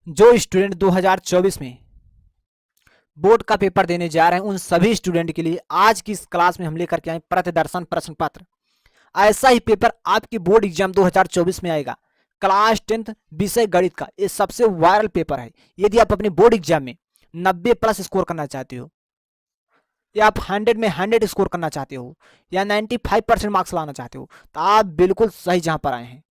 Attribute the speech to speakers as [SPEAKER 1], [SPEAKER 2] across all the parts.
[SPEAKER 1] जो स्टूडेंट 2024 में बोर्ड का पेपर देने जा रहे हैं उन सभी स्टूडेंट के लिए आज की इस क्लास में हम लेकर के आए प्रतिदर्शन प्रश्न पत्र। ऐसा ही पेपर आपकी बोर्ड एग्जाम 2024 में आएगा। क्लास 10th विषय गणित का ये सबसे वायरल पेपर है। यदि आप अपने बोर्ड एग्जाम में 90 प्लस स्कोर करना चाहते हो, या आप 100 में 100 स्कोर करना चाहते हो, या 95% मार्क्स लाना चाहते हो, तो आप बिल्कुल सही जहां पर आए हैं।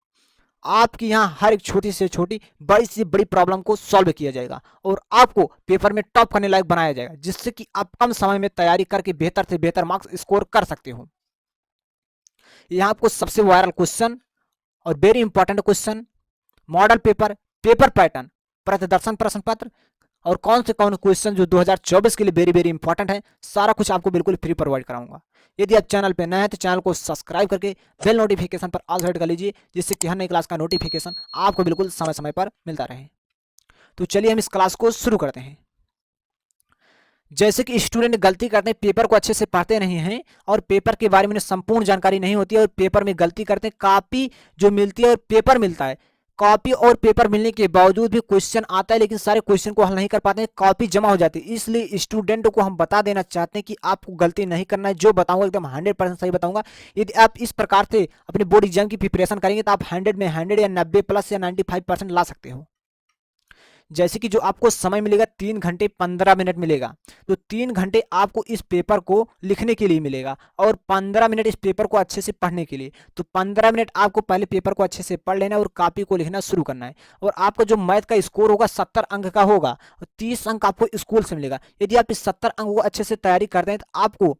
[SPEAKER 1] आपकी यहाँ हर एक छोटी से छोटी बड़ी से बड़ी प्रॉब्लम को सॉल्व किया जाएगा और आपको पेपर में टॉप करने लायक बनाया जाएगा, जिससे कि आप कम समय में तैयारी करके बेहतर से बेहतर मार्क्स स्कोर कर सकते हो। यहाँ आपको सबसे वायरल क्वेश्चन और very important question, model paper, paper pattern, प्रतिदर्शन प्रश्न पत्र और कौन क्वेश्चन जो 2024 के लिए वेरी वेरी इंपॉर्टेंट है, सारा कुछ आपको बिल्कुल फ्री प्रोवाइड कराऊंगा। यदि आप चैनल पे नए हैं तो चैनल को सब्सक्राइब करके बेल नोटिफिकेशन पर ऑल सेट कर लीजिए, जिससे कि हर नई क्लास का नोटिफिकेशन आपको बिल्कुल समय समय पर मिलता रहे। तो चलिए हम इस क्लास को शुरू करते हैं। जैसे कि स्टूडेंट गलती करते हैं, पेपर को अच्छे से पढ़ते नहीं हैं और पेपर के बारे में संपूर्ण जानकारी नहीं होती है और पेपर में गलती करते हैं। कॉपी जो मिलती है और पेपर मिलता है, कॉपी और पेपर मिलने के बावजूद भी क्वेश्चन आता है लेकिन सारे क्वेश्चन को हल नहीं कर पाते हैं, कॉपी जमा हो जाती है। इसलिए स्टूडेंट को हम बता देना चाहते हैं कि आपको गलती नहीं करना है। जो बताऊंगा एकदम 100% सही बताऊंगा। यदि आप इस प्रकार से अपने बोर्ड एग्जाम की प्रिपरेशन करेंगे तो आप 100 में 100 या 90 प्लस या 95% ला सकते हो। जैसे कि जो आपको समय मिलेगा 3 घंटे 15 मिनट मिलेगा, तो 3 घंटे आपको इस पेपर को लिखने के लिए मिलेगा और 15 मिनट इस पेपर को अच्छे से पढ़ने के लिए। तो 15 मिनट आपको पहले पेपर को अच्छे से पढ़ लेना है और कॉपी को लिखना शुरू करना है। और आपका जो मैथ का स्कोर होगा 70 अंक का होगा और 30 अंक आपको स्कूल से मिलेगा। यदि आप इस 70 अंक को अच्छे से तैयारी करते हैं तो आपको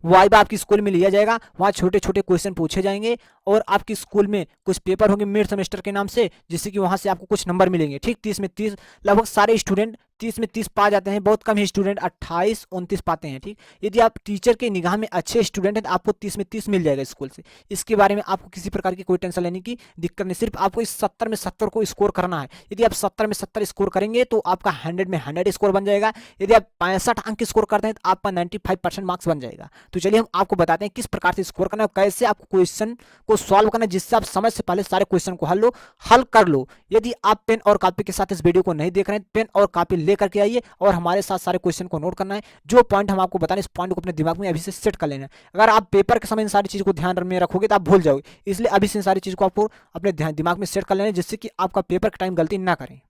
[SPEAKER 1] वाइवा आपकी स्कूल में लिया जाएगा, वहाँ छोटे छोटे क्वेश्चन पूछे जाएंगे और आपकी स्कूल में कुछ पेपर होंगे मिड सेमेस्टर के नाम से, जिससे कि वहाँ से आपको कुछ नंबर मिलेंगे। ठीक, 30 में 30 लगभग सारे स्टूडेंट 30 में 30 पा जाते हैं, बहुत कम ही स्टूडेंट 28 29 पाते हैं। ठीक, यदि आप टीचर के निगाह में अच्छे स्टूडेंट हैं तो आपको 30 में 30 मिल जाएगा स्कूल से। इसके बारे में आपको किसी प्रकार की कोई टेंशन लेने की दिक्कत नहीं, सिर्फ आपको इस 70 में 70 को स्कोर करना है। यदि आप 70 में 70 स्कोर करेंगे तो आपका 100 में 100 स्कोर बन जाएगा। यदि आप 65 अंक स्कोर करते हैं तो आपका 95% मार्क्स बन जाएगा। तो चलिए हम आपको बताते हैं किस प्रकार से स्कोर करना है, कैसे आपको क्वेश्चन को सॉल्व करना है, जिससे आप समय से पहले सारे क्वेश्चन को हल कर लो। यदि आप पेन और कॉपी के साथ इस वीडियो को नहीं देख रहे हैं, पेन और कॉपी लेकर के आइए और हमारे साथ सारे क्वेश्चन को नोट करना है। जो पॉइंट हम आपको बताने, इस पॉइंट को अपने दिमाग में अभी से सेट कर लेना है। अगर आप पेपर के समय इन सारी चीज़ को ध्यान में रखोगे तो आप भूल जाओगे, इसलिए अभी से इन सारी चीज़ को आपको अपने दिमाग में सेट कर लेना है, जिससे कि आपका पेपर के टाइम गलती ना करें।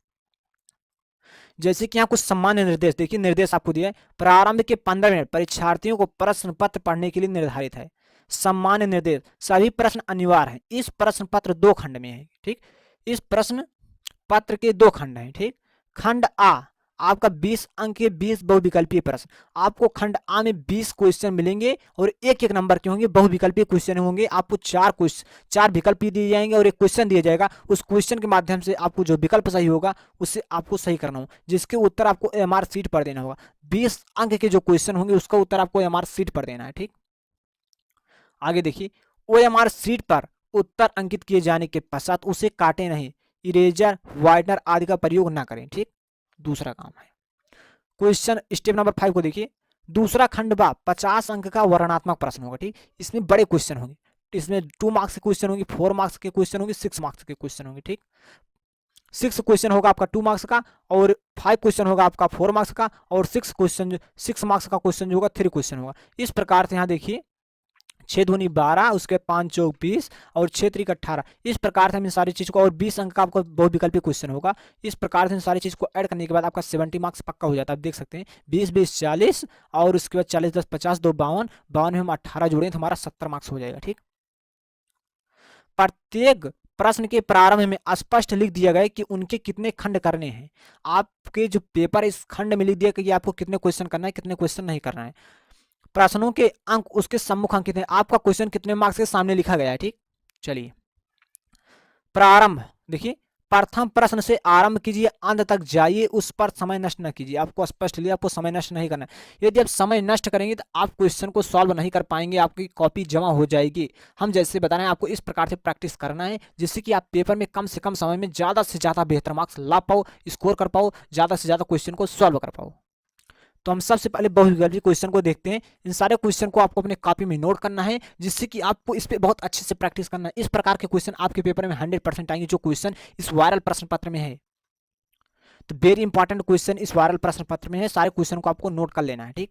[SPEAKER 1] जैसे कि यहाँ कुछ सामान्य निर्देश देखिए, निर्देश आपको दिया है। प्रारंभ के 15 मिनट परीक्षार्थियों को प्रश्न पत्र पढ़ने के लिए निर्धारित है। सामान्य निर्देश, सभी प्रश्न अनिवार्य हैं। इस प्रश्न पत्र 2 खंड में है। ठीक, इस प्रश्न पत्र के 2 खंड हैं। ठीक, खंड आ आपका 20 अंक के 20 बहुविकल्पीय प्रश्न। आपको खंड आ में 20 क्वेश्चन मिलेंगे और एक एक नंबर के होंगे, बहुविकल्पीय क्वेश्चन होंगे। आपको 4 विकल्प दिए जाएंगे और एक क्वेश्चन दिया जाएगा। उस क्वेश्चन के माध्यम से आपको जो विकल्प सही होगा उससे आपको सही करना हो, जिसके उत्तर आपको एमआर सीट पर देना होगा। 20 अंक के जो क्वेश्चन होंगे उसका उत्तर आपको एमआर सीट पर देना है। ठीक, आगे देखिए, ओएमआर सीट पर उत्तर अंकित किए जाने के पश्चात उसे काटे नहीं, इरेजर वाइटनर आदि का प्रयोग ना करें। ठीक, दूसरा काम है। क्वेश्चन स्टेप नंबर 5 को देखिए। दूसरा खंड बा 50 अंक का वर्णनात्मक प्रश्न होगा। ठीक, इसमें बड़े क्वेश्चन होंगे, इसमें 2 मार्क्स के क्वेश्चन होंगे, 4 मार्क्स के क्वेश्चन होंगे, 6 मार्क्स के क्वेश्चन होंगे। ठीक, 6 क्वेश्चन होगा आपका 2 मार्क्स का और 5 क्वेश्चन होगा आपका 4 मार्क्स का और 6 मार्क्स का क्वेश्चन जो होगा 3 क्वेश्चन होगा। इस प्रकार से यहाँ देखिए 6 दूनी 12, उसके 5 चौक 20 और 6 त्रिक 18। इस प्रकार से हम इन सारी चीज़ को, और 20 अंक का आपको बहुविकल्पीय क्वेश्चन होगा। इस प्रकार से इन सारी चीज़ को ऐड करने के बाद आपका 70 मार्क्स पक्का हो जाता है। आप देख सकते हैं 20 20 40 और उसके बाद 40 10 50 2 52, 52 में हम 18 जोड़ें तो हमारा 70 मार्क्स हो जाएगा। ठीक, प्रत्येक प्रश्न के प्रारंभ में स्पष्ट लिख दिया गया कि उनके कितने खंड करने हैं। आपके जो पेपर इस खंड में लिख दिया कि आपको कितने क्वेश्चन करना है, कितने क्वेश्चन नहीं करना है। प्रश्नों के अंक उसके सम्मुख अंकित हैं। आपका क्वेश्चन कितने मार्क्स के सामने लिखा गया है। ठीक, चलिए प्रारंभ देखिए, प्रथम प्रश्न से आरंभ कीजिए, अंत तक जाइए, उस पर समय नष्ट न कीजिए। आपको स्पष्ट लिया, आपको समय नष्ट नहीं करना है। यदि आप समय नष्ट करेंगे तो आप क्वेश्चन को सॉल्व नहीं कर पाएंगे, आपकी कॉपी जमा हो जाएगी। हम जैसे बता रहे हैं आपको इस प्रकार से प्रैक्टिस करना है, जिससे कि आप पेपर में कम से कम समय में ज़्यादा से ज़्यादा बेहतर मार्क्स ला पाओ, स्कोर कर पाओ, ज़्यादा से ज़्यादा क्वेश्चन को सॉल्व कर पाओ। तो हम सबसे पहले बहुविकल्पीय क्वेश्चन को देखते हैं। इन सारे क्वेश्चन को आपको अपने कॉपी में नोट करना है, जिससे कि आपको इस पे बहुत अच्छे से प्रैक्टिस करना है। इस प्रकार के क्वेश्चन आपके पेपर में 100% आएंगे, जो क्वेश्चन इस वायरल प्रश्न पत्र में है। तो वेरी इंपॉर्टेंट क्वेश्चन इस वायरल प्रश्न पत्र में है, सारे क्वेश्चन को आपको नोट कर लेना है। ठीक,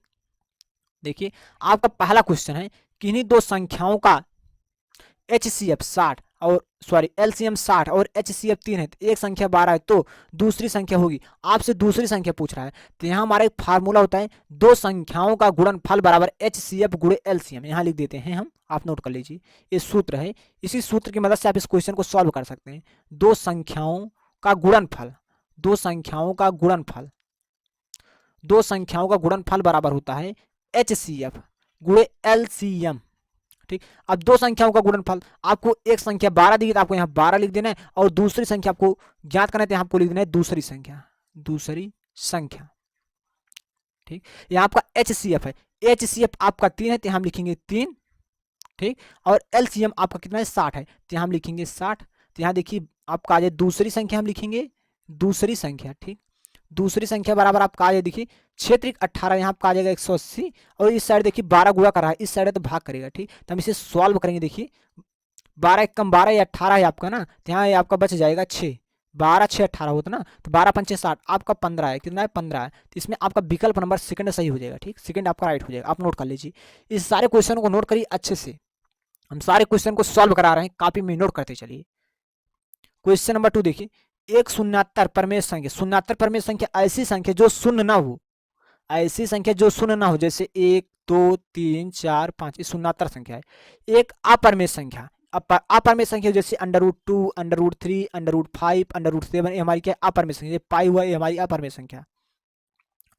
[SPEAKER 1] देखिए आपका पहला क्वेश्चन है, किन्हीं दो संख्याओं का HCF 60 और सॉरी LCM 60 और HCF 3 है, तो एक संख्या 12 है तो दूसरी संख्या होगी। आपसे दूसरी संख्या पूछ रहा है, तो यहाँ हमारा एक फार्मूला होता है, दो संख्याओं का गुणनफल बराबर HCF गुणे LCM। यहाँ लिख देते हैं हम, आप नोट कर लीजिए, ये सूत्र है। इसी सूत्र की मदद से आप इस क्वेश्चन को सॉल्व कर सकते हैं। दो संख्याओं का गुणनफल, दो संख्याओं का गुणनफल, दो संख्याओं का गुणनफल बराबर होता है HCF गुणे LCM। ठीक, अब दो संख्याओं का गुणनफल, आपको एक संख्या 12 दी है तो आपको यहाँ 12 लिख देना है, और दूसरी संख्या आपको ज्ञात करना है तो यहाँ आपको लिख देना है दूसरी संख्या, दूसरी संख्या। ठीक, यहाँ आपका HCF है, HCF आपका 3 है तो हम लिखेंगे 3। ठीक, और LCM आपका कितना है 60 है तो हम लिखेंगे 60। तो यहाँ देखिए आपका आ जाए दूसरी संख्या, हम लिखेंगे दूसरी संख्या। ठीक, दूसरी संख्या बराबर आपका आ जाए, देखिए क्षेत्रिक 18, यहाँ आपका आ जाएगा 180, और इस साइड देखिए 12 गुणा कर रहा है, इस साइड है तो भाग करेगा। ठीक, तो हम इसे सॉल्व करेंगे। देखिए 12 कम 12 या 18 है आपका ना, तो यहाँ आपका बच जाएगा 6, 12 6 18 होता ना, तो 12 5 60, आपका 15 है, कितना है 15 है, तो इसमें आपका विकल्प नंबर सेकंड सही हो जाएगा। ठीक, सेकंड आपका राइट हो जाएगा, आप नोट कर लीजिए। इस सारे क्वेश्चन को नोट करिए अच्छे से, हम सारे क्वेश्चन को सॉल्व करा रहे हैं, कॉपी में नोट करते चलिए। क्वेश्चन नंबर 2 देखिए, एक शून्यात्तर परमेय संख्या, शून्यात्तर परमेय संख्या ऐसी संख्या जो शून्य ना हो, ऐसी संख्या जो शून्य ना हो, जैसे 1 2 3 4 5, ये शून्यात्तर संख्या है। एक अपरमेय संख्या, अपरमेय संख्या जैसे √2 √3 √5 √7, ये हमारी क्या अपरमेय संख्या, पाई हुआ ये हमारी अपरमेय संख्या।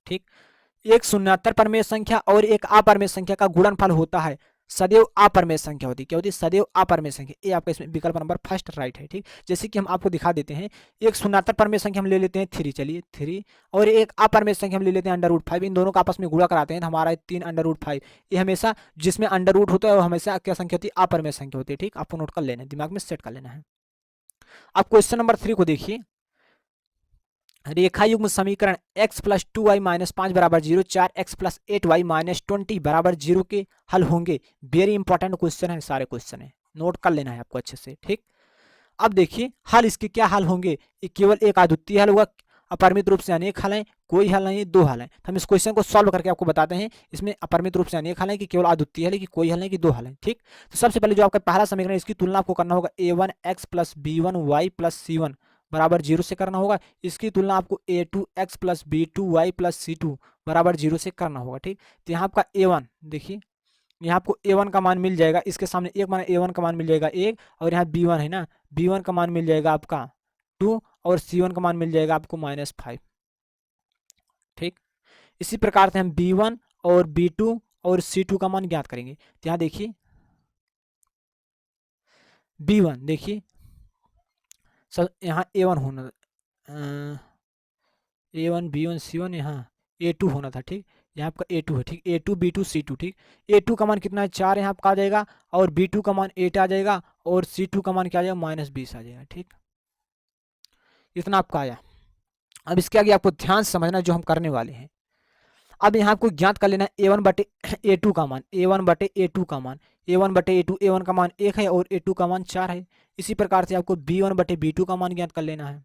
[SPEAKER 1] ठीक, एक शून्यात्तर परमेय संख्या और एक अपरमेय संख्या का गुणनफल होता है सदैव अपरमेय संख्या होती है। क्या होती है? सदैव अपरमेय संख्या। ये आपका इसमें विकल्प नंबर फर्स्ट राइट है। ठीक, जैसे कि हम आपको दिखा देते हैं, एक शून्यात्तर परमेय संख्या हम ले लेते हैं 3, चलिए 3, और एक अपरमेय संख्या हम ले लेते हैं √5, इन दोनों का आपस में गुणा कराते हैं तो हमारा 3 √5। ये हमेशा जिसमें अंडर रूट होता है वो हमेशा क्या संख्या होती है? अपरमेय संख्या होती है। ठीक, आपको नोट कर लेना है, दिमाग में सेट कर लेना है। अब क्वेश्चन नंबर 3 को देखिए, रेखा युग्म समीकरण x + 2y - 5 = 0, 4x + 8y - 20 = 0 के हल होंगे। वेरी इंपॉर्टेंट क्वेश्चन है, सारे क्वेश्चन है, नोट कर लेना है आपको अच्छे से। ठीक, अब देखिए हल इसके क्या हल होंगे, ये केवल एक अद्वितीय हल होगा, अपरिमित रूप से अनेक हल हैं, कोई हल नहीं, दो हल हैं। हम इस क्वेश्चन को सॉल्व करके आपको बताते हैं, इसमें अपरिमित रूप से अनेक हल है कि केवल अद्वितीय हल है कि कोई हल नहीं कि दो हल हैं। ठीक, तो सबसे पहले जो आपका पहला समीकरण, इसकी तुलना आपको करना होगा a1x + b1y + c1 = 0 से करना होगा। इसकी तुलना आपको a2x + b2y + c2 = 0 से करना होगा। ठीक, तो यहाँ आपका a1 देखिए, यहाँ आपको a1 का मान मिल जाएगा, इसके सामने एक मान a1 का मान मिल जाएगा 1, और यहाँ b1 है ना, b1 का मान मिल जाएगा आपका 2, और c1 का मान मिल जाएगा आपको -5। ठीक, इसी प्रकार से हम b1 और b2 और c2 का मान ज्ञात करेंगे। तो यहाँ देखिए b1 देखिए सब, यहाँ a1 होना, a1 b1 c1, यहाँ a2 होना था। ठीक, यहाँ आपका a2 है। ठीक, a2 b2 c2। ठीक, a2 का मान कितना है 4 यहाँ आपका आ जाएगा, और b2 का मान 8 आ जाएगा, और c2 का मान क्या आ जाएगा -20 आ जाएगा। ठीक, इतना आपका आया। अब इसके आगे आपको ध्यान से समझना जो हम करने वाले हैं। अब यहाँ आपको ज्ञात कर लेना है a1/a2 का मान, a1/a2 का मान, a1/a2, a1 का मान 1 है और a2 का मान 4 है। इसी प्रकार से आपको b1/b2 का मान ज्ञात कर लेना है।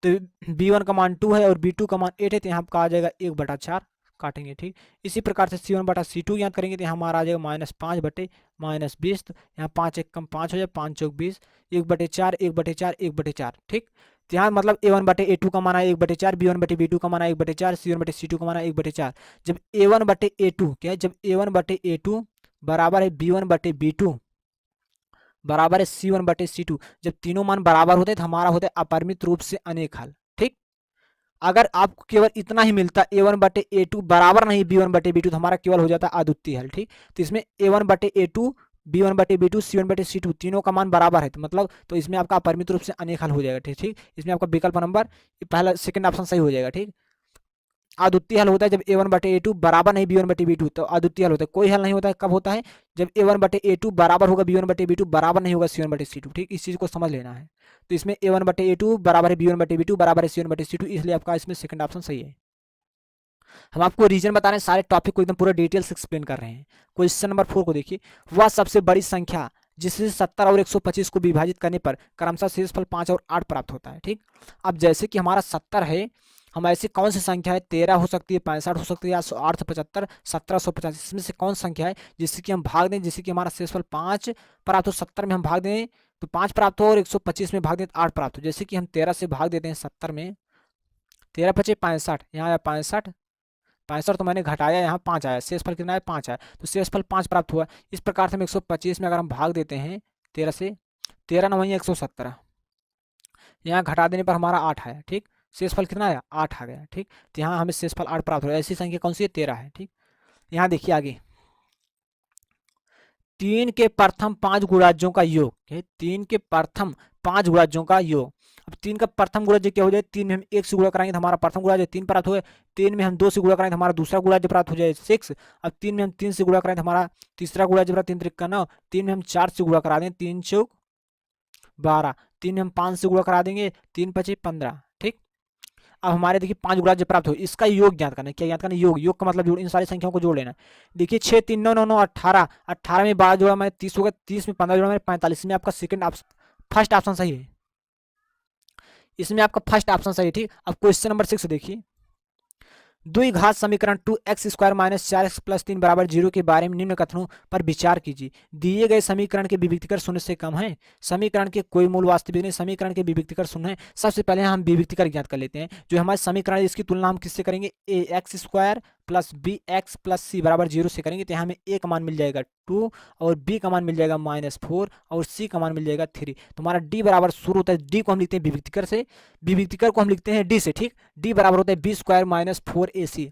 [SPEAKER 1] तो b1 का मान 2 है और b2 का मान 8 है, तो यहाँ आपका आ जाएगा 1/4 काटेंगे। ठीक, इसी प्रकार से c1/c2 ज्ञात करेंगे तो हमारा आ जाएगा -5/-20, तो यहाँ 5 1 कम 5 हो जाए, 5 चौक 20, 1/4 1/4 1/4। ठीक, तो यहाँ मतलब a1/a2 का मान आया 1/4, b1/b2 का मान आया 1/4, c1/c2 का मान आया 1/4। जब a1/a2 क्या है, जब a1/a2 बराबर है b1/b2 बराबर है c1/c2, जब तीनों मान बराबर होते हैं तो हमारा होता है अपरिमित रूप से अनेक हल। ठीक, अगर आपको केवल इतना ही मिलता a1/a2 बराबर नहीं b1/b2 तो हमारा केवल हो जाता अद्वितीय हल। ठीक, तो इसमें a1/a2 b1/b2 c1/c2 तीनों का मान बराबर है, तो मतलब तो इसमें आपका अपरिमित रूप से अनेक हल हो जाएगा। ठीक, ठीक, इसमें आपका विकल्प नंबर पहला सेकंड ऑप्शन सही हो जाएगा। ठीक, अद्वितीय हल होता है जब a1/a2 बराबर नहीं b1/b2, तो अद्वितीय हल होता है। कोई हल नहीं होता है, कब होता है? जब a1/a2 बराबर होगा b1/b2, बराबर नहीं होगा c1/c2। ठीक, इस चीज को समझ लेना है। तो इसमें a1/a2 बराबर है b1/b2 बराबर है c1/c2, इसलिए आपका इसमें सेकंड ऑप्शन सही है। हम आपको रीजन बता रहे हैं, सारे टॉपिक को एकदम पूरा डिटेल से एक्सप्लेन कर रहे हैं। क्वेश्चन नंबर 4 को देखिए, वह सबसे बड़ी संख्या जिससे 70 और 125 को विभाजित करने पर क्रमशः शेषफल 5 और 8 प्राप्त होता है। ठीक, अब जैसे कि हमारा 70 है, हम ऐसी कौन सी संख्या है, 13 हो सकती है, 65 हो सकती है, या 875, 1750, इसमें से कौन सी संख्या है जिससे कि हम भाग दें, जिससे कि हमारा शेषफल 5 प्राप्त हो। 70 में हम भाग दें तो 5 प्राप्त हो, और 125 में भाग दें तो 8 प्राप्त हो। जैसे कि हम 13 से भाग देते हैं 70 में, 13 पचे 65, यहाँ आया 65, 65 तो मैंने घटाया, यहाँ 5 आया, शेषफल कितना है 5 आया, तो शेषफल 5 प्राप्त हुआ। इस प्रकार से हम 125 में अगर हम भाग देते हैं 13 से, 13 9 117, यहाँ घटा देने पर हमारा 8 आया। ठीक, शेषफल कितना आया, 8 आ गया। ठीक, तो यहाँ हमें शेषफल 8 प्राप्त हो रहा है। ऐसी संख्या कौन सी है, 13 है। ठीक, यहाँ देखिए आगे, 3 के प्रथम 5 गुणाजों का योग है, 3 के प्रथम 5 गुणाजों का योग। अब 3 का प्रथम गुणाज क्या हो जाए, 3 में हम 1 से गुणा कराएंगे तो हमारा प्रथम गुणाज 3 प्राप्त हो, 3 में हम 2 से गुणा कराएंगे तो हमारा दूसरा गुणाज प्राप्त हो जाए 6। अब 3 में हम 3 से गुणा कराएं तो हमारा तीसरा गुणाज प्राप्त, 3 त्रिक 9, 3 में हम 4 से गुणा करा दें, 3 चौक 12, 3 में हम 5 से गुणा करा देंगे, 3 पचे 15। ठीक, अब हमारे देखिए 5 गुणाज प्राप्त हो, इसका योग ज्ञात करना है। क्या ज्ञात करना है, योग। योग का मतलब जोड़, इन सारी संख्याओं को जोड़ लेना। देखिए 6 3 9 9 9 18, 18 में 12 जोड़ा मैं 30 होगा, 30 में 15 जोड़ा मैं 45, में आपका सेकंड ऑप्शन, फर्स्ट ऑप्शन सही है, इसमें आपका फर्स्ट ऑप्शन सही है। ठीक, अब क्वेश्चन नंबर 6 देखिए, द्विघात समीकरण 2x² माइनस 4x प्लस 3 बराबर 0 के बारे में निम्न कथनों पर विचार कीजिए। दिए गए समीकरण के विविक्तिकर शून्य से कम है, समीकरण के कोई मूल वास्तविक नहीं, समीकरण के विविक्तिकर शून्य है। सबसे पहले हम विविक्तिकर ज्ञात कर लेते हैं। जो हमारे समीकरण है इसकी तुलना हम किससे करेंगे, ax² plus bx plus c बराबर 0 से करेंगे, तो यहाँ हमें a का मान मिल जाएगा 2, और b का मान मिल जाएगा -4, और c का मान मिल जाएगा 3। तो हमारा d बराबर शुरू होता है, d को हम लिखते हैं विविक्तिकर से, विविक्तिकर को हम लिखते हैं d से। ठीक, d बराबर होता है b² माइनस 4ac।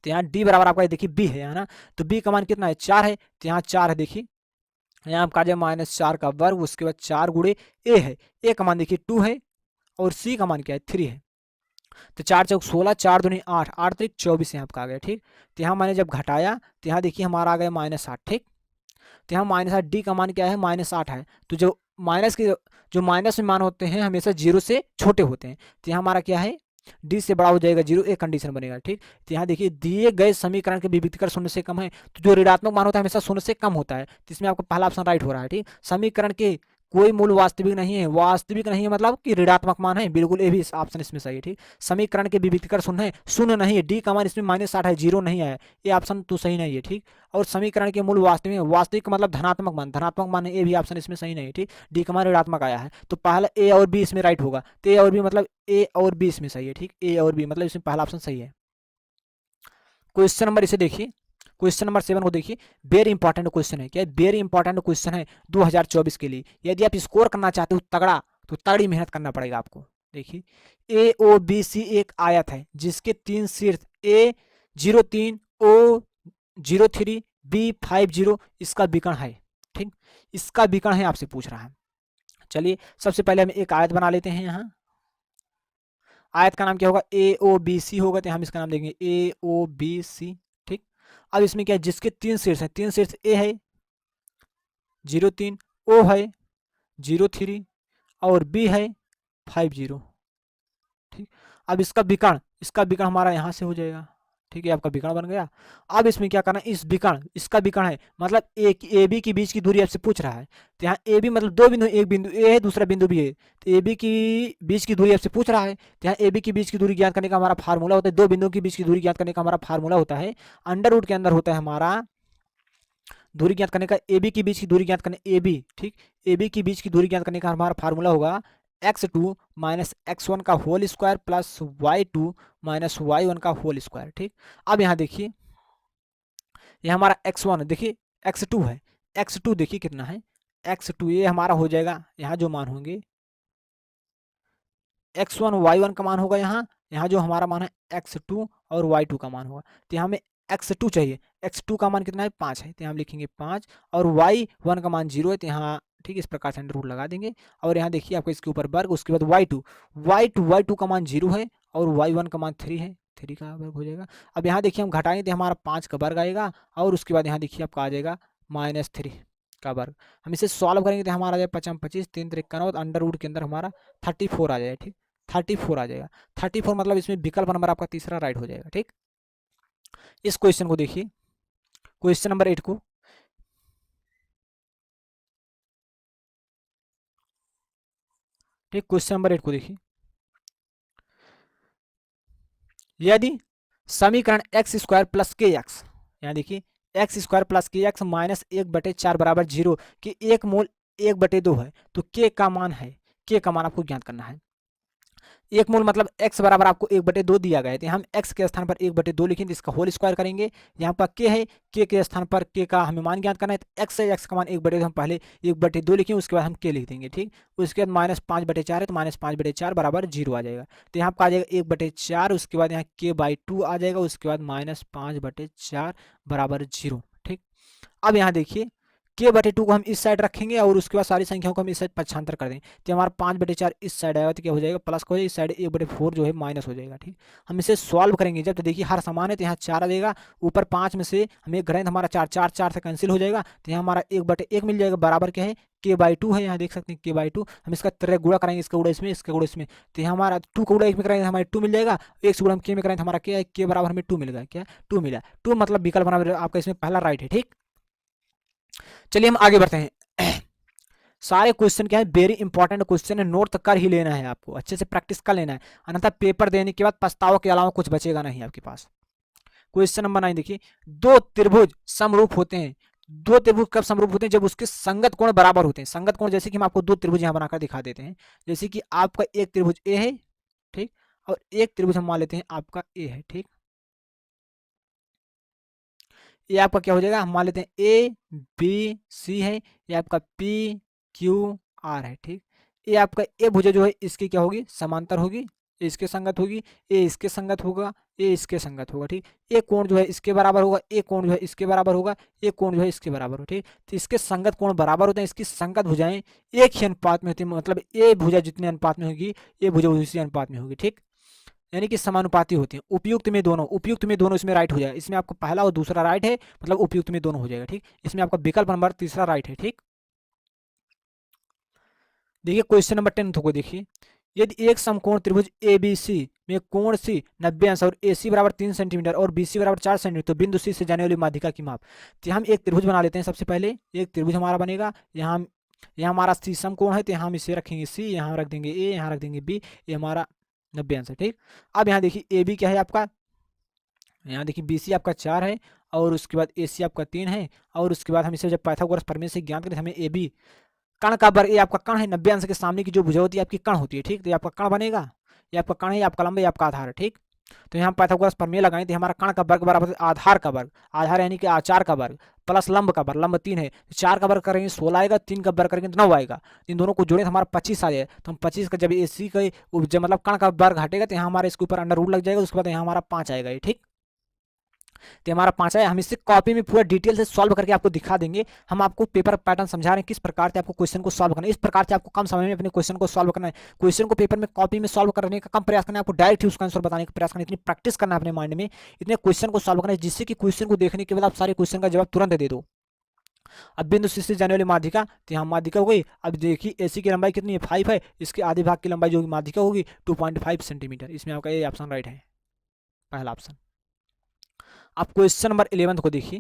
[SPEAKER 1] तो यहाँ d बराबर आपका देखिए b है ना, तो b का मान कितना है, 4 है, तो यहाँ 4 है। देखिए यहाँ आपका जाए -4 का वर्ग, उसके बाद 4 गुणे a है, a का मान देखिए 2 है, और c का मान क्या है 3 है। तो 4 चौक 16, 4 दूनी 8, 8 त्रिक 24 यहाँ आपका आ गया। ठीक, तो यहाँ मैंने जब घटाया तो यहाँ देखिए हमारा आ गया -8। ठीक, तो यहाँ -8, डी का मान क्या है -8 है। तो जो माइनस के, जो माइनस में मान होते हैं हमेशा 0 से छोटे होते हैं, तो यहाँ हमारा क्या है, डी से बड़ा हो जाएगा 0, एक कंडीशन बनेगा। ठीक, तो यहाँ देखिए दिए गए समीकरण के विविक्तिकर शून्य से कम है, तो जो ऋणात्मक मान होता है हमेशा शून्य से कम होता है, तो इसमें आपका पहला ऑप्शन राइट हो रहा है। ठीक, समीकरण के कोई मूल वास्तविक नहीं है, वास्तविक नहीं है मतलब कि ऋणात्मक मान है, बिल्कुल ये भी ऑप्शन इसमें सही है। ठीक, समीकरण के विविक्तिकर शून्य है, शून्य नहीं है, डी का मान इसमें -8 है, 0 नहीं है, ये ऑप्शन तो सही नहीं है। ठीक, और समीकरण के मूल वास्तविक, वास्तविक मतलब धनात्मक मान, धनात्मक मान है, ये भी ऑप्शन इसमें सही नहीं है। ठीक, डी का मान ऋणात्मक आया है, तो पहला ए और बी इसमें राइट होगा, तो ए और बी मतलब ए और बी इसमें सही है। ठीक, ए और बी मतलब इसमें पहला ऑप्शन सही है। क्वेश्चन नंबर इसे देखिए, क्वेश्चन नंबर 7 को देखिए, वेरी इंपॉर्टेंट क्वेश्चन है। क्या वेरी इंपॉर्टेंट क्वेश्चन है 2024 के लिए। यदि आप स्कोर करना चाहते हो तगड़ा, तो तगड़ी मेहनत करना पड़ेगा आपको। देखिए ए ओ बी सी एक आयत है जिसके 3 शीर्ष ए 03 ओ 03 बी 50 इसका विकर्ण है। ठीक, इसका विकर्ण है आपसे पूछ रहा है। चलिए सबसे पहले हम एक आयत बना लेते हैं। यहाँ आयत का नाम क्या होगा, ए ओ बी सी होगा, तो हम इसका नाम देंगे ए ओ बी सी। ठीक, अब इसमें क्या है, जिसके 3 शीर्ष हैं, 3 शीर्ष ए है 03, ओ है 03, और बी है 50। ठीक, अब इसका विकर्ण, इसका विकर्ण हमारा यहाँ से हो जाएगा। ठीक है, आपका विकर्ण बन गया। अब इसमें क्या करना है, इस विकर्ण, इसका विकर्ण है मतलब ए बी के बीच की दूरी आपसे पूछ रहा है, तो यहाँ ए बी मतलब दो बिंदु, एक बिंदु ए है दूसरा बिंदु बी है, तो ए बी की बीच की दूरी आपसे पूछ रहा है, तो यहाँ ए बी की बीच की दूरी ज्ञात करने का हमारा फार्मूला होता है, दो बिंदुओं के बीच की दूरी ज्ञात करने का हमारा फार्मूला होता है, अंडर रूट के अंदर होता है हमारा दूरी ज्ञात करने का, ए बी के बीच की दूरी ज्ञात करने, ए बी, ठीक, ए बी के बीच की दूरी ज्ञात करने का हमारा फार्मूला होगा x2 माइनस x1 का whole square plus y2 minus y1 का होल स्क्वायर। ठीक, अब यहाँ देखिए, ये हमारा x1 देखिए, x2 है, x2 देखिए कितना है, x2 ये हमारा हो जाएगा, यहाँ जो मान होंगे x1 y1 का मान होगा, यहाँ जो हमारा मान है x2 और y2 का मान होगा, तो यहाँ हमें x2 चाहिए, x2 का मान कितना है 5 है, तो हम लिखेंगे 5, और y1 का मान 0 है, तो यहाँ ठीक इस प्रकार से अंडर रूट लगा देंगे, और यहाँ देखिए आपको इसके ऊपर वर्ग, उसके बाद y2 का मान 0 है, और y1 का मान 3 है, 3 का वर्ग हो जाएगा। अब यहाँ देखिए हम घटाएंगे तो हमारा 5 का वर्ग आएगा, और उसके बाद यहाँ देखिए आपका आ जाएगा -3 का वर्ग। हम इसे सॉल्व करेंगे तो हमारा आ जाएगा 5 25 3 3 91, अंडर रूट के अंदर हमारा 34 आ जाएगा। ठीक, 34 आ जाएगा, 34 मतलब इसमें विकल्प नंबर आपका तीसरा राइट हो जाएगा। ठीक, इस क्वेश्चन को देखिए, क्वेश्चन नंबर 8 को, ठीक, क्वेश्चन नंबर 8 को देखिए, यदि समीकरण एक्स स्क्वायर प्लस के एक्स, यहाँ देखिए एक्स स्क्वायर प्लस के एक्स माइनस 1/4 बराबर 0 की एक मूल 1/2 है, तो के का मान है, के का मान आपको ज्ञात करना है। एक मूल मतलब x बराबर आपको 1/2 दिया गया है, तो हम x के स्थान पर 1/2 लिखेंगे, इसका होल स्क्वायर करेंगे। यहाँ पर k है, k के स्थान पर k का हमें मान ज्ञात करना है, तो x है, x का मान 1/2, हम पहले 1/2 लिखेंगे, उसके बाद हम k लिख देंगे। ठीक, उसके बाद -5/4 है, तो -5/4 बराबर 0 आ जाएगा। तो यहाँ पर आ जाएगा 1/4, उसके बाद यहाँ k/2 आ जाएगा, उसके बाद -5/4 बराबर 0। ठीक, अब यहाँ देखिए k/2 को हम इस साइड रखेंगे और उसके बाद सारी संख्याओं को हम इस साइड पक्षांतर कर देंगे, तो हमारा 5/4 इस साइड आएगा, तो क्या हो जाएगा प्लस का हो जाएगा, इस साइड 1/4 जो है माइनस हो जाएगा। ठीक, हम इसे सॉल्व करेंगे जब, तो देखिए हर समान है, तो यहाँ 4 आ जाएगा, ऊपर 5 में से हमें एक ग्रह हमारा 4 से कैंसिल हो जाएगा, तो यहाँ हमारा 1/1 मिल जाएगा, बराबर क्या है k/2 है, यहाँ देख सकते हैं k/2। हम इसका तरह गुणा करेंगे, इसका गुणा इसमें, इसका गुणा इसमें, तो यहाँ हमारा 2 का गुणा 1 में करेंगे हमारे 2 मिल जाएगा, 1 से गुणा हम k में करेंगे तो हमारा क्या है, k बराबर हमें 2 मिल गया, क्या 2 मिला, 2 मतलब विकल्प बराबर आपका इसमें पहला राइट है। ठीक, चलिए हम आगे बढ़ते हैं। सारे क्वेश्चन क्या है, वेरी इंपॉर्टेंट क्वेश्चन है, नोट कर ही लेना है, आपको अच्छे से प्रैक्टिस कर लेना है, अन्यथा पेपर देने के बाद पछतावा के अलावा कुछ बचेगा नहीं आपके पास। क्वेश्चन नंबर 9 देखिए, दो त्रिभुज समरूप होते हैं, दो त्रिभुज कब समरूप होते हैं, जब उसके संगत कोण बराबर होते हैं। संगत कोण जैसे कि हम आपको दो त्रिभुज यहाँ बनाकर दिखा देते हैं, जैसे कि आपका एक त्रिभुज ए है, ठीक, और एक त्रिभुज हम मान लेते हैं आपका ए है। ठीक, ये आपका क्या हो जाएगा, हम मान लेते हैं ए बी सी है, ये आपका पी क्यू आर है। ठीक, ये आपका ए भुजा जो है इसकी क्या होगी, समांतर होगी, ए इसके संगत होगी, ए इसके संगत होगा, ए इसके संगत होगा। ठीक, ए कोण जो है इसके बराबर होगा, ए कोण जो है इसके बराबर होगा, ए कोण जो है इसके बराबर होगा। ठीक, तो इसके संगत कोण बराबर होते हैं, इसकी संगत भुजाएं एक ही अनुपात में होती है, मतलब ए भुजा जितने अनुपात में होगी ए भुजा उसी अनुपात में होगी। ठीक, यानी कि समानुपाती होती हैं। उपयुक्त में दोनों, उपयुक्त में दोनों इसमें राइट हो जाएगा, इसमें आपको पहला और दूसरा राइट है, मतलब उपयुक्त में दोनों हो जाएगा। ठीक, इसमें आपका विकल्प नंबर तीसरा राइट है। ठीक, देखिए क्वेश्चन नंबर 10 को देखिए, यदि एक समकोण त्रिभुज ए बी सी में कोण सी 90 अंश और ए सी बराबर 3 सेंटीमीटर और बी सी बराबर 4 सेंटीमीटर, तो बिंदु सी से जाने वाली माध्यिका की माप। तो हम एक त्रिभुज बना लेते हैं, सबसे पहले एक त्रिभुज हमारा बनेगा, यहाँ हमारा सी समकोण है, तो यहाँ हम इसे रखेंगे सी, यहाँ रख देंगे ए, यहाँ रख देंगे बी, ये हमारा 90 अंश है। ठीक, अब यहाँ देखिए ए बी क्या है आपका, यहाँ देखिए बी सी आपका 4 है, और उसके बाद ए सी आपका 3 है, और उसके बाद हम इसे जब पाइथागोरस प्रमेय से ज्ञात करें, हमें ए बी कण का वर्ग, ये आपका कण है, 90 अंश के सामने की जो भुजा होती है आपकी कण होती है। ठीक, तो ये आपका कण बनेगा, ये आपका कण है, आपका लंब, ये आपका आधार है। ठीक, तो यहाँ पाइथागोरस प्रमेय लगाएं, तो हमारा कण का वर्ग बराबर है आधार का वर्ग, आधार यानी कि 4 का वर्ग प्लस लंब का वर्ग, लंब 3 है, 4 का वर्ग करेंगे 16 आएगा, 3 का वर्ग करेंगे तो 9 आएगा, इन दोनों को जोड़े तो हमारा 25 आ जाए, तो हम 25 का जब ए सी का जब मतलब कण का वर्ग हटेगा, तो यहाँ हमारे इसके ऊपर अंडर रूट लग जाएगा, उसके बाद यहाँ हमारा 5 आएगा ये। ठीक, तो हमारा 5 है, हम इससे कॉपी में पूरा डिटेल से सॉल्व करके आपको दिखा देंगे। हम आपको पेपर पैटर्न समझा रहे हैं किस प्रकार से आपको क्वेश्चन को सॉल्व करना है, इस प्रकार से आपको कम समय में अपने क्वेश्चन को सॉल्व करना है। क्वेश्चन को पेपर में कॉपी में सॉल्व करने का कम प्रयास करना है, आपको डायरेक्ट ही उसका आंसर बताने का प्रयास करना है, इतनी प्रैक्टिस करना है अपने माइंड में, इतने क्वेश्चन को सॉल्व करना है, जिससे कि क्वेश्चन को देखने के बाद आप सारे क्वेश्चन का जवाब तुरंत दे दो। अब बिंदु सी से जाने वाली माध्यिका, तो यहाँ माध्यिका हो गई। अब देखिए एसी की लंबाई कितनी है, 5 है, इसके आधे भाग की लंबाई जो माध्यिका होगी 2.5 सेंटीमीटर, इसमें आपका ये ऑप्शन राइट है, पहला ऑप्शन। अब क्वेश्चन नंबर 11 को देखिए,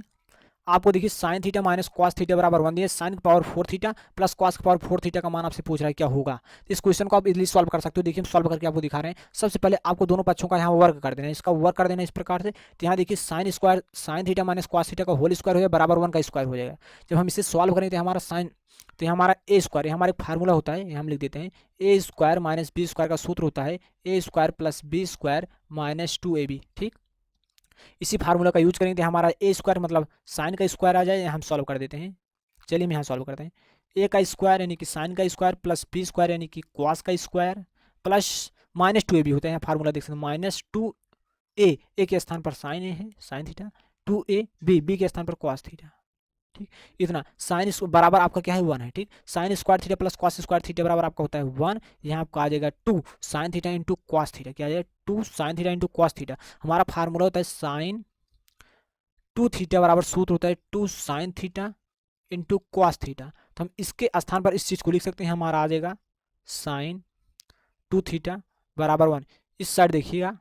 [SPEAKER 1] आपको देखिए sine theta minus cos theta बराबर 1 दिया, साइन की पावर 4 थीटा प्लस कॉस की पावर 4 थीटा का मान आपसे पूछ रहा है क्या होगा। इस क्वेश्चन को आप इजीली सॉल्व कर सकते हो, देखिए हम सॉल्व करके आपको दिखा रहे हैं। सबसे पहले आपको दोनों पक्षों का यहाँ वर्क कर देना है, इसका वर्क कर देना है इस प्रकार से। तो यहाँ देखिए sine square, sine theta minus cos theta का होल स्क्वायर हो जाए बराबर 1 का स्क्वायर हो जाएगा। जब हम इसे सॉल्व करें तो हमारा साइन, तो हमारा ए स्क्वायर, ये हमारा एक फार्मूला होता है, ये हम लिख देते हैं, A square minus B square का सूत्र होता है A square plus B square minus 2ab। ठीक, इसी फार्मूला का यूज करेंगे तो हमारा ए स्क्वायर मतलब साइन का स्क्वायर आ जाए, हम सॉल्व कर देते हैं। चलिए हम यहाँ सॉल्व करते हैं, ए का स्क्वायर यानी कि साइन का स्क्वायर प्लस बी स्क्वायर यानी कि कॉस का स्क्वायर प्लस माइनस 2ab होता है, यहाँ फार्मूला देख सकते हैं, माइनस 2a, ए के स्थान पर साइन ए है, साइन थीटा, 2ab, बी के स्थान पर कॉस थीटा। ठीक, इतना साइन बराबर आपका क्या है 1 है। ठीक, sine square theta plus cos square theta बराबर आपका होता है 1, यहाँ आपका आ जाएगा 2 sine theta into cos theta, क्या आ जाएगा 2 sine theta into cos theta. हमारा फार्मूला होता है साइन 2 थीटा बराबर सूत्र होता है 2 sine theta into cos theta, तो हम इसके स्थान पर इस चीज को लिख सकते हैं, हमारा आ जाएगा साइन 2 थीटा बराबर 1। इस साइड देखिएगा,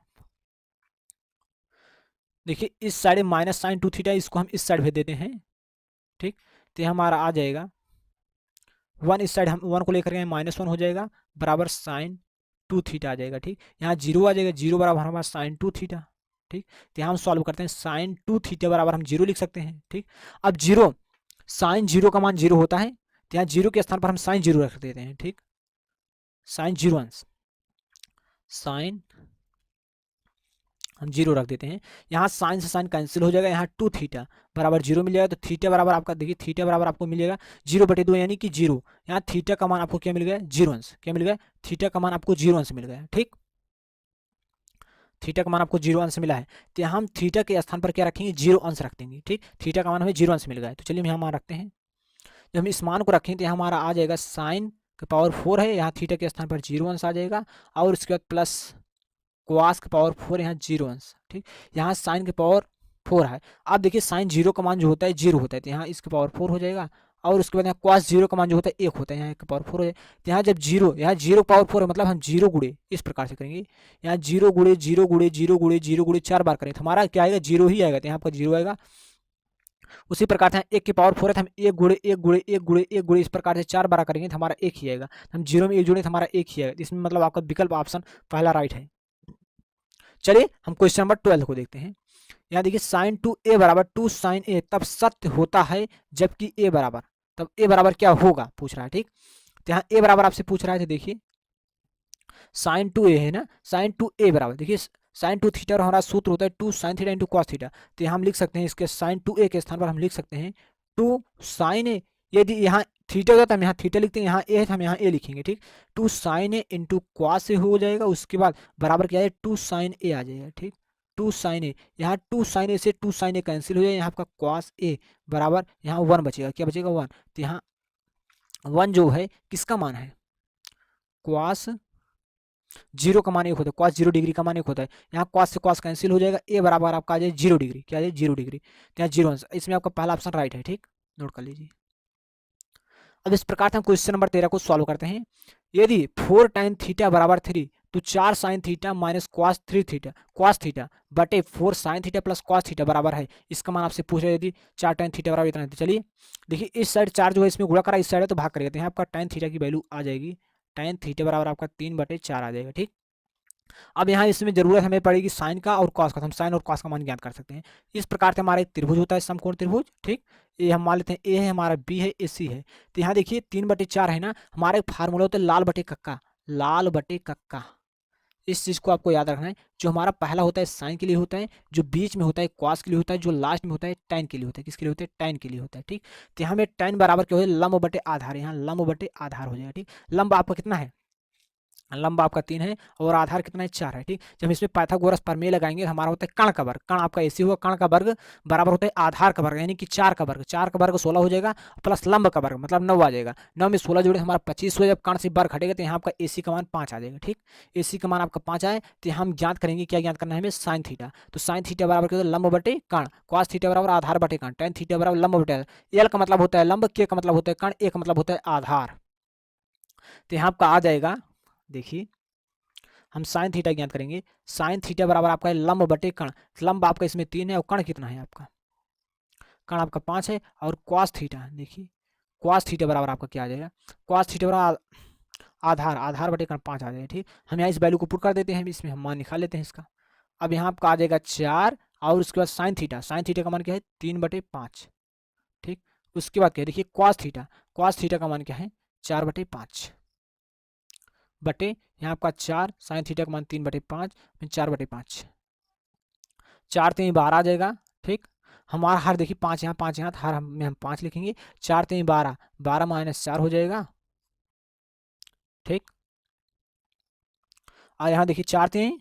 [SPEAKER 1] देखिए इस साइड माइनस साइन 2 थीटा, इसको हम इस साइड भेज देते हैं। ठीक, तो हमारा आ जाएगा 1, इस साइड हम 1 को लेकर के -1 हो जाएगा, बराबर साइन 2 थीटा आ जाएगा। ठीक, यहाँ 0 आ जाएगा, 0 बराबर हमारे पास साइन 2 थीटा। ठीक, तो यहाँ हम सॉल्व करते हैं, साइन 2 थीटा बराबर हम 0 लिख सकते हैं। ठीक, अब 0 साइन 0 का मान 0 होता है, तो यहाँ 0 के स्थान पर हम साइन 0 रख देते हैं। ठीक, साइन 0 अंश साइन हम 0 रख देते हैं। यहाँ साइन से साइन कैंसिल हो जाएगा, यहाँ 2 थीटा बराबर 0 मिल जाएगा। तो थीटा बराबर आपका देखिए, थीटा बराबर आपको मिल जाएगा 0/2 यानी कि 0। यहाँ थीटा का मान आपको क्या मिल गया, 0 अंश। क्या मिल गया, थीटा का मान आपको 0 अंश मिल गया। ठीक, थीटा का मान आपको 0 अंश मिला है, तो हम थीटा के स्थान पर क्या रखेंगे, 0 अंश रख देंगे। ठीक, थीटा का मान हमें 0 अंश मिल गया है, तो चलिए हम यहाँ मान रखते हैं। जब हम इस मान को रखें तो यहाँ हमारा आ जाएगा साइन का पावर 4 है, यहाँ थीटा के स्थान पर 0 अंश आ जाएगा, और उसके बाद प्लस क्वास का पावर 4, यहाँ 0 अंश। ठीक, यहाँ साइन के पावर 4 है। अब देखिए साइन 0 का मान जो होता है 0 होता है, तो यहाँ इसके पावर 4 हो जाएगा, और उसके बाद यहाँ क्वास 0 का मान जो होता है 1 होता है, यहाँ 1 का पावर 4 हो जाएगा। तो यहाँ जब 0, यहाँ 0 पावर 4 है, मतलब हम 0 गुणे इस प्रकार से करेंगे, यहाँ 0 गुणे 0 गुणे 0 गुणे 0 गुणे 4 बार करें तो हमारा क्या आएगा, 0 ही आएगा। तो यहाँ आपका 0 आएगा। उसी प्रकार से 1 की पावर 4 है, तो हम 1 गुणे 1 गुणे 1 गुणे 1 गुणे इस प्रकार से 4 बार करेंगे तो हमारा 1 ही आएगा। हम 0 में 1 जुड़े तो हमारा 1 ही आएगा। इसमें मतलब आपका विकल्प ऑप्शन पहला राइट है। चलिए हम क्वेश्चन नंबर 12 को देखते हैं। यहाँ देखिए साइन 2a बराबर 2 साइन a तब सत्य होता है जबकि a बराबर, तब a बराबर क्या होगा पूछ रहा है। ठीक, तो यहाँ a बराबर आपसे पूछ रहा है, तो देखिए साइन 2a है ना, साइन 2a बराबर देखिए साइन 2 थीटा और हमारा सूत्र होता है 2 sine theta into cos theta. तो हम लिख सकते हैं इसके साइन 2a के स्थान पर हम लिख सकते हैं 2 साइन a। यदि यहाँ थीटा होता है तो हम यहाँ थीटा लिखते हैं, यहाँ a है तो हम यहाँ a लिखेंगे। ठीक, 2 sign a into cos A हो जाएगा, उसके बाद बराबर क्या है 2 साइन a आ जाएगा। ठीक, 2 साइन a, यहाँ 2 साइन a से 2 साइन a कैंसिल हो जाएगा, यहाँ आपका कॉस a बराबर यहाँ 1 बचेगा। क्या बचेगा, 1। तो यहाँ 1 जो है किसका मान है, कॉस 0 का मान 1 होता है, कॉस 0 डिग्री का मान 1 होता है। यहाँ कॉस से कॉस कैंसिल हो जाएगा, a बराबर आपका आ जाए 0 डिग्री। क्या आ जाए 0 डिग्री, तो यहाँ 0 अंश। इसमें आपका पहला ऑप्शन राइट है। ठीक, नोट कर लीजिए। अब इस प्रकार से हम क्वेश्चन नंबर 13 को सॉल्व करते हैं। यदि 4 टाइन थीटा बराबर 3 तो 4 sine theta minus cos 3 theta cos theta बटे 4 sine theta plus cos theta बराबर है, इसका मान आपसे पूछ रहे यदि 4 टाइन थीटा बराबर इतना है। तो चलिए देखिए इस साइड 4 जो है इसमें गुणा करा, इस साइड है तो भाग करेगा, तो यहाँ आपका टाइन थीटा की वैल्यू आ जाएगी, टाइन थीटा बराबर आपका 3/4 आ जाएगा। ठीक, अब यहाँ इसमें जरूरत हमें पड़ेगी साइन का और कॉस का, तो हम साइन और कॉस का मान ज्ञात कर सकते हैं। इस प्रकार से हमारा एक त्रिभुज होता है, समकोण त्रिभुज। ठीक, ये हम मान लेते हैं ए है हमारा, बी है, ए सी है। तो यहाँ देखिए 3/4 है ना, हमारा एक फार्मूला होता है लाल बटे कक्का, लाल बटे कक्का। इस चीज को आपको याद रखना है, जो हमारा पहला होता है साइन के लिए होता है, जो बीच में होता है कॉस के लिए होता है, जो लास्ट में होता है टैन के लिए होता है। किसके लिए होता है, टैन के लिए होता है। ठीक, तो यहाँ में टैन बराबर क्या हो जाए, लंब बटे आधार, यहाँ लंब बटे आधार हो जाएगा। ठीक, लंब आपका कितना है, लंबा आपका 3 है और आधार कितना है, 4 है। ठीक, जब इसमें पाइथागोरस प्रमेय लगाएंगे हमारा होता है कर्ण का वर्ग, कर्ण आपका ऐसे हुआ, कर्ण का वर्ग बराबर होता है आधार का वर्ग यानी कि 4 का वर्ग, 4 का वर्ग 16 हो जाएगा, प्लस लंब का वर्ग मतलब 9 आ जाएगा। 9 में 16 जोड़े हमारा 25 हो, जब कर्ण से वर्ग हटेगा तो यहाँ आपका AC का मान 5 आ जाएगा। ठीक, AC का मान आपका 5 आए तो हम ज्ञात करेंगे, क्या ज्ञात करना है हमें, साइन थीटा। तो साइन थीटा बराबर क्या होता है, लंब बटे कर्ण, कॉस थीटा बराबर आधार बटे कर्ण, टैन थीटा बराबर लंब बटे, L का मतलब होता है लंब, K का मतलब होता है कर्ण, A का मतलब होता है आधार। तो यहाँ आपका आ जाएगा, देखिए हम साइन थीटा ज्ञात करेंगे, साइन थीटा बराबर आपका है लंब बटे कर्ण, लंब आपका इसमें 3 है और कर्ण कितना है आपका, कर्ण आपका 5 है, और कॉस थीटा देखिए, कॉस थीटा बराबर आपका क्या आ जाएगा, कॉस थीटा बराबर आधार, आधार बटे कर्ण 5 आ जाएगा। ठीक, हम यहाँ इस वैल्यू को पुट कर देते हैं, इसमें हम मान निकाल लेते हैं इसका। अब यहाँ आपका आ जाएगा 4, और उसके बाद साइन थीटा, साइन थीटा का मान क्या है 3/5। ठीक, उसके बाद क्या है देखिए कॉस थीटा, कॉस थीटा का मान क्या है 4/5 बटे यहाँ आपका 4, साइन थीटा का मान 3/5 में 4/5, 4 3 12 आ जाएगा। ठीक, हमारा हर देखिए 5 यहाँ 5 यहाँ, हर में हम 5 लिखेंगे, 4 3 12, 12 माइनस 4 हो जाएगा। ठीक, और यहाँ देखिए 4 3,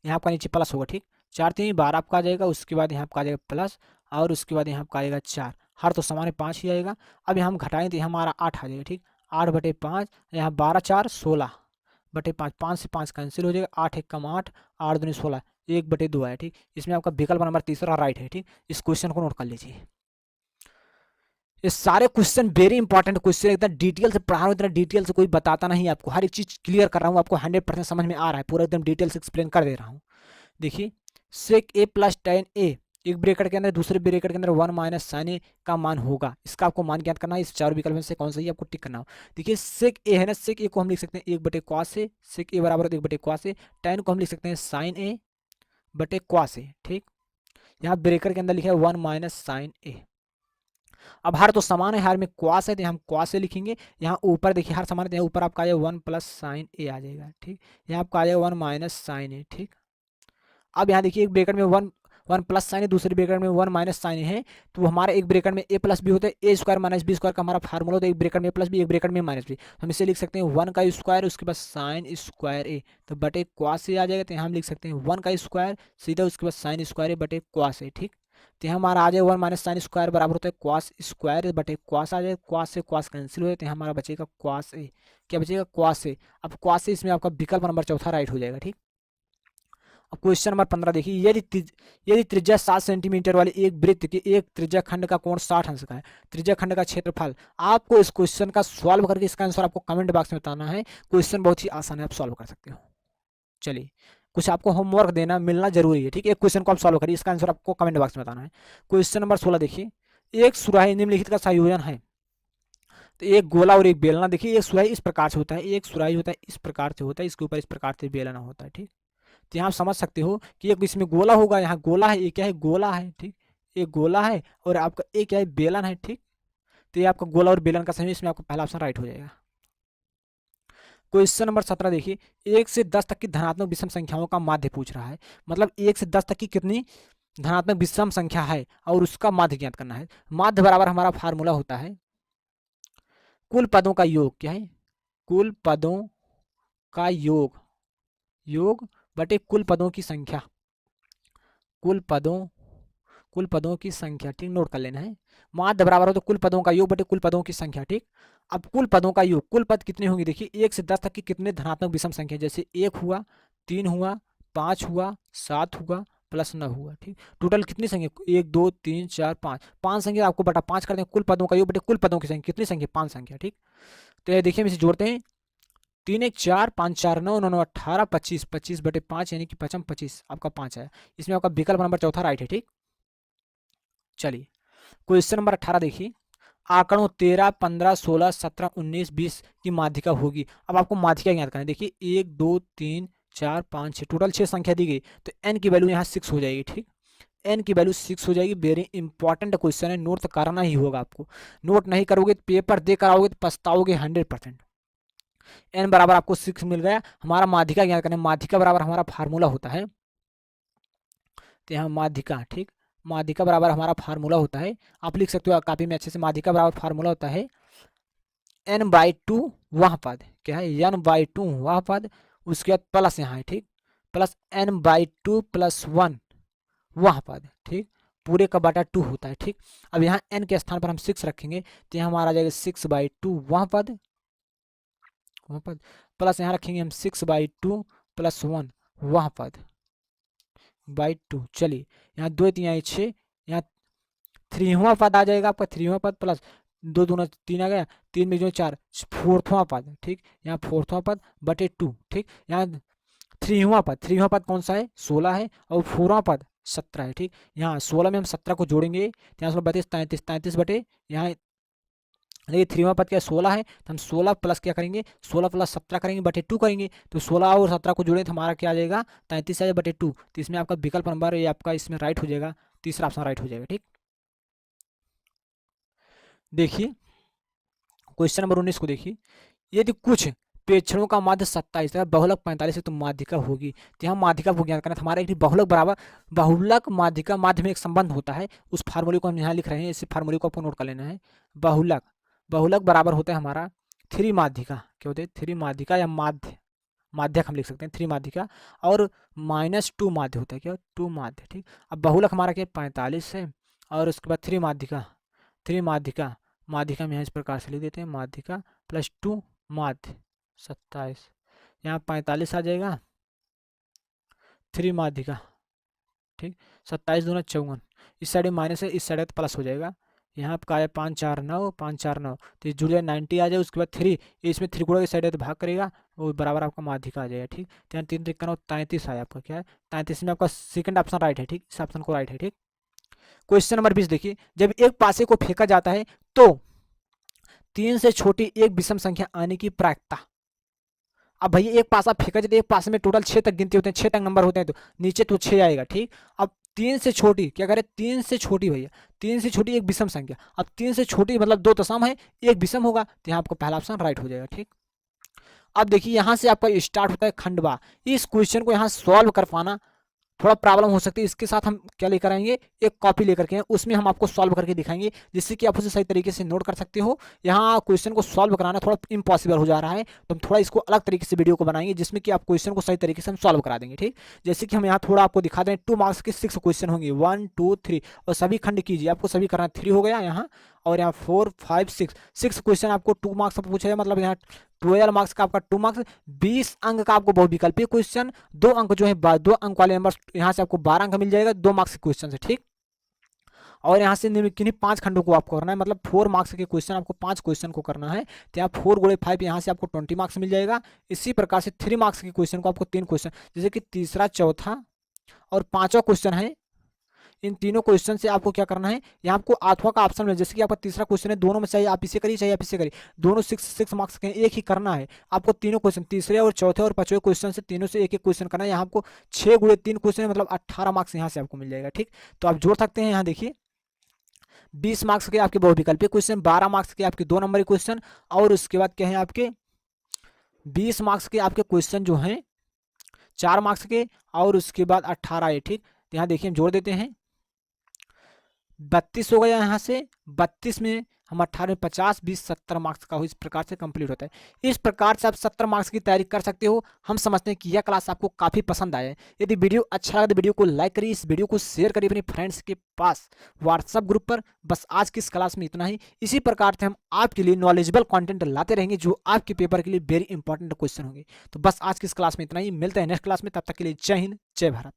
[SPEAKER 1] यहाँ आपका नीचे प्लस होगा। ठीक, 4 3 12 आपका आ जाएगा, उसके बाद यहाँ आपका आ जाएगा प्लस, और उसके बाद यहाँ आपका आएगा 4, हर तो समान 5 ही आएगा। अब यहाँ हम घटाएं तो हमारा 8 आ जाएगा। ठीक, 8/5, यहाँ 12 4 16/5, 5 से 5 कैंसिल हो जाएगा, 8 1 कम 8, 8 दूनी 16, 1/2 आया। ठीक, इसमें आपका विकल्प नंबर तीसरा राइट है। ठीक, इस क्वेश्चन को नोट कर लीजिए। ये सारे क्वेश्चन वेरी इंपॉर्टेंट क्वेश्चन, एकदम डिटेल से पढ़ा रहा हूँ, इतना डिटेल से कोई बताता नहीं आपको, हर एक चीज क्लियर कर रहा हूँ, आपको 100% समझ में आ रहा है, पूरा एकदम डिटेल से एक्सप्लेन कर दे रहा हूँ। देखिए सेक A प्लस tan A एक ब्रेकेट के अंदर दूसरे ब्रेकेट के अंदर 1 माइनस साइन ए का मान होगा, इसका आपको मान ज्ञात करना है। इस चार विकल्प में से कौन सा ही आपको टिक करना हो। देखिए सेक ए है ना, सेक ए को हम लिख सकते हैं 1 बटे क्वास ए, सेक ए बराबर 1 बटे क्वास ए। tan को हम लिख सकते हैं साइन ए बटे क्वास ए, ठीक। यहाँ ब्रेकर के अंदर लिखा है 1 माइनस साइन ए। अब हर तो समान है, हर में क्वास है तो हम क्वास से लिखेंगे। यहाँ ऊपर देखिए हर समान है, यहाँ ऊपर आपका आ जाएगा 1 प्लस साइन ए आ जाएगा, ठीक। यहाँ आपका आ जाएगा 1 माइनस साइन ए, ठीक। अब यहाँ देखिए एक ब्रेकेट में 1 प्लस साइन है, दूसरे ब्रेकेट में 1 माइनस साइन है, तो हमारा एक ब्रेकेट में ए प्लस बी होता है, A square minus B square का हमारा फार्मूला होता है। एक ब्रेकेट में ए प्लस बी, एक ब्रेकेट में माइनस बी, हम इसे लिख सकते हैं 1 का स्क्वायर उसके बाद साइन स्क्वायर ए, तो बटे क्वास ए आ जाएगा। तो यहाँ हम लिख सकते हैं 1 का स्क्वायर सीधा उसके बाद साइन स्क्वायर ए बटे क्वास ए, ठीक। तो यहाँ हमारा आ जाएगा 1 माइनस साइन स्क्वायर बराबर होता है क्वास स्क्वायर बटे क्वास आ जाएगा, क्वास से क्वास कैंसिल हो जाए, तो यहाँ हमारा बचेगा क्वास ए। क्या बचेगा? क्वास ए। अब क्वास ए इसमें आपका विकल्प नंबर चौथा राइट हो जाएगा, ठीक। अब क्वेश्चन नंबर 15 देखिए, यदि त्रिज्या 7 सेंटीमीटर वाले एक वृत्त के एक त्रिज्या खंड का कोण 60 अंश का है, त्रिज्या खंड का क्षेत्रफल। आपको इस क्वेश्चन का सॉल्व करके इसका आंसर आपको कमेंट बॉक्स में बताना है। क्वेश्चन बहुत ही आसान है, आप सॉल्व कर सकते हो। चलिए कुछ आपको होमवर्क देना मिलना जरूरी है, ठीक है। एक क्वेश्चन को आप सॉल्व करिए, इसका आंसर आपको कमेंट बॉक्स में बताना है। क्वेश्चन नंबर 16 देखिए, एक सुराही निम्नलिखित का संयोजन है। तो एक गोला और एक बेलना, देखिए एक सुराही इस प्रकार से होता है, एक सुराही होता है इस प्रकार से होता है, इसके ऊपर इस प्रकार से बेलना होता है, ठीक। तो यहाँ आप समझ सकते हो कि एक इसमें गोला होगा, यहाँ गोला है, ये क्या है? गोला है, ठीक। एक गोला है और आपका एक क्या है? बेलन है, ठीक। तो ये आपका गोला और बेलन का संयोजन, इसमें आपका पहला ऑप्शन राइट हो जाएगा। क्वेश्चन नंबर 17 देखिए, 1 से 10 तक की धनात्मक विषम संख्याओं का माध्य पूछ रहा है। मतलब 1 से 10 तक की कितनी धनात्मक विषम संख्या है और उसका माध्य ज्ञात करना है। माध्य बराबर हमारा फार्मूला होता है कुल पदों का योग, क्या है? कुल पदों का योग, योग बटे कुल पदों की संख्या, कुल पदों की संख्या, ठीक। नोट कर लेना है। माध्य बराबर हो तो कुल पदों का योग बटे कुल पदों की संख्या, ठीक। अब कुल पदों का योग, कुल पद कितने होंगे? देखिए 1 से 10 तक की कितने धनात्मक विषम संख्या, जैसे 1 हुआ, 3 हुआ, 5 हुआ, 7 हुआ, प्लस 9 हुआ, ठीक। टोटल कितनी संख्या? 1 2 3 4 5, 5 संख्या आपको बटा 5 कर दें। कुल पदों का योग बटे कुल पदों की संख्या, कितनी संख्या? 5 संख्या, ठीक। तो ये देखिए हम इसे जोड़ते हैं, 3 1 4 5 4 9 9 9 18 25, 25 बटे 5 यानी कि 5 25 आपका 5 है। इसमें आपका विकल्प नंबर चौथा राइट है, ठीक। चलिए क्वेश्चन नंबर 18 देखिए, आंकड़ों 13 15 16 17 19 20 की माध्यिका होगी। अब आपको माध्यिका ज्ञात करना है। देखिए 1 2 3 4 5 6, टोटल 6 संख्या दी गई, तो n की वैल्यू यहाँ 6 हो जाएगी, ठीक। n की वैल्यू 6 हो जाएगी। वेरी इंपॉर्टेंट क्वेश्चन है, नोट तो करना ही होगा आपको। नोट नहीं करोगे तो पेपर दे कर आओगे तो पछताओगे 100%। n बराबर आपको 6 मिल गया। हमारा माध्यिका ज्ञात करना है। माध्यिका बराबर हमारा फार्मूला होता है, तो यहाँ माध्यिका, ठीक। माध्यिका बराबर हमारा फार्मूला होता है, आप लिख सकते हो कॉपी में अच्छे से। माध्यिका बराबर फार्मूला होता है n/2 वह पद, क्या है? n/2 वह पद, उसके बाद प्लस यहाँ है, ठीक। प्लस n/2 + 1 वह पद, ठीक। पूरे का बटा 2 होता है, ठीक। अब यहाँ n के स्थान पर हम 6 रखेंगे, तो यहाँ हमारा आ जाएगा 6/2 वह पद, प्लस यहाँ रखेंगे हम 6/2 + 1 वह पद बाई 2। चलिए यहाँ 2 3 6, यहाँ 3वां पद आ जाएगा आपका, 3वां पद प्लस 2 दूना 3 आ गया, 3 में जो 4, 4वां पद, ठीक। यहाँ 4वां पद बटे 2, ठीक। यहाँ 3वां पद कौन सा है? 16 है, और 4वां पद 17 है, ठीक। यहाँ 16 में हम 17 को जोड़ेंगे, तो यहाँ 32 33 33 बटे, यहाँ देखिए 3वां पद क्या 16 है, तो हम 16 प्लस क्या करेंगे? 16 + 17 करेंगे बटे 2 करेंगे, तो 16 और 17 को जोड़ें तो हमारा क्या आ जाएगा? 33 आ जाएगा बटे 2। तो इसमें आपका विकल्प नंबर ये आपका इसमें राइट हो जाएगा, तीसरा ऑप्शन राइट हो जाएगा, ठीक। देखिए क्वेश्चन नंबर 19 को देखिए, यदि कुछ प्रेक्षणों का माध्य 27 है, बहुलक 45 है, तो माध्यिका होगी। तो यहाँ माध्यिका को ज्ञात करना, हमारा एक बहुलक बराबर बहुलक माध्यिका, माध्य में एक संबंध होता है, उस फार्मूले को हम यहाँ लिख रहे हैं, इस फार्मूले को आपको नोट कर लेना है। बहुलक बराबर होता है हमारा 3 माध्यिका, क्या होते हैं? 3 माध्यिका या माध्यक हम लिख सकते हैं, 3 माध्यिका, और -2 माध्य होता है, क्या? 2 माध्य, ठीक। अब बहुलक हमारा क्या 45 है, और उसके बाद 3 माध्यिका में यहाँ इस प्रकार से लिख देते हैं, माध्यिका + 2 माध्य 27, यहाँ 45 आ जाएगा, 3 माध्यिका, ठीक। 27 दूना 54, इस साइड में माइनस है, इस साइड तो प्लस हो जाएगा। यहाँ आपका आया 5 4 9 5 4 9, तो जुड़ जाए 90 आ जाए। उसके बाद 3, इसमें 3 गुणा की साइड है तो भाग करेगा, वो बराबर आपका माध्यिका आ जाएगा, ठीक। तो यहाँ 3 3 33 आया आपका, क्या है? 33 में आपका सेकंड ऑप्शन राइट है, ठीक। इस ऑप्शन को राइट है, ठीक। क्वेश्चन नंबर 20 देखिए, जब एक पासे को फेंका जाता है तो 3 से छोटी एक विषम संख्या आने की प्रायिकता। अब भैया एक पासा फेंका जाता है, एक पासे में टोटल 6 तक गिनती होते हैं, 6 तक नंबर होते हैं, तो नीचे तो 6 आएगा, ठीक। अब 3 से छोटी क्या करें, 3 से छोटी भैया, 3 से छोटी एक विषम संख्या। अब 3 से छोटी मतलब 2 तो सम है, एक विषम होगा, तो यहाँ आपको पहला ऑप्शन राइट हो जाएगा, ठीक। अब देखिए यहाँ से आपका स्टार्ट होता है खंडवा। इस क्वेश्चन को यहाँ सॉल्व कर पाना थोड़ा प्रॉब्लम हो सकती है। इसके साथ हम क्या लेकर आएंगे, एक कॉपी लेकर के, उसमें हम आपको सॉल्व करके दिखाएंगे, जिससे कि आप उसे सही तरीके से नोट कर सकते हो। यहाँ क्वेश्चन को सॉल्व कराना थोड़ा इम्पॉसिबल हो जा रहा है, तो हम थोड़ा इसको अलग तरीके से वीडियो को बनाएंगे, जिसमें कि आप क्वेश्चन को सही तरीके से हम सॉल्व करा देंगे, ठीक। जैसे कि हम यहाँ थोड़ा आपको दिखा दें, 2 मार्क्स के 6 क्वेश्चन होंगे, 1 2 3, और सभी खंड कीजिए, आपको सभी करना 3 हो गया यहाँ, और यहाँ 4 5 6 क्वेश्चन आपको 2 मार्क्स में पूछा है, मतलब यहाँ 12 मार्क्स का आपका 2 मार्क्स, 20 अंक का आपको बहुविकल्पीय क्वेश्चन, 2 अंक जो है 2 अंक वाले नंबर, यहाँ से आपको 12 अंक मिल जाएगा 2 मार्क्स के क्वेश्चन से, ठीक। और यहाँ से किन्हीं 5 खंडों को आपको करना है, मतलब 4 मार्क्स के क्वेश्चन आपको 5 क्वेश्चन को करना है, तो यहाँ 4 गुणे 5 यहाँ से आपको 20 मार्क्स मिल जाएगा। इसी प्रकार से 3 मार्क्स के क्वेश्चन को आपको 3 क्वेश्चन, जैसे कि तीसरा, चौथा और 5वां क्वेश्चन है, इन तीनों क्वेश्चन से आपको क्या करना है, यहाँ आपको आठवां का ऑप्शन में, जैसे कि आपका तीसरा क्वेश्चन है, दोनों में चाहिए आप इसे करिए, चाहिए आप इसे करिए, दोनों 6 मार्क्स के एक ही करना है आपको। तीनों क्वेश्चन तीसरे और चौथे और 5वें क्वेश्चन से तीनों से एक एक क्वेश्चन करना है। यहाँ आपको 6 गुणे 3 क्वेश्चन मतलब 18 मार्क्स यहाँ से आपको मिल जाएगा, ठीक। तो आप जोड़ सकते हैं, यहाँ देखिए 20 मार्क्स के आपके बहुविकल्पीय क्वेश्चन, 12 मार्क्स के आपके 2 नंबरी क्वेश्चन, और उसके बाद क्या है आपके 20 मार्क्स के आपके क्वेश्चन जो हैं 4 मार्क्स के, और उसके बाद 18 है, ठीक। तो यहाँ देखिए हम जोड़ देते हैं, 32 हो गया यहाँ से, 32 में हम 18 50 20 70 मार्क्स का हो, इस प्रकार से कंप्लीट होता है। इस प्रकार से आप 70 मार्क्स की तैयारी कर सकते हो। हम समझते हैं कि यह क्लास आपको काफ़ी पसंद आया है। यदि वीडियो अच्छा लगा तो वीडियो को लाइक करिए, इस वीडियो को शेयर करिए अपने फ्रेंड्स के पास व्हाट्सएप ग्रुप पर। बस आज की इस क्लास में इतना ही। इसी प्रकार से हम आपके लिए नॉलेजेबल कंटेंट लाते रहेंगे, जो आपके पेपर के लिए वेरी इंपॉर्टेंट क्वेश्चन होंगे। तो बस आज की इस क्लास में इतना ही, मिलते हैं नेक्स्ट क्लास में, तब तक के लिए जय हिंद, जय भारत।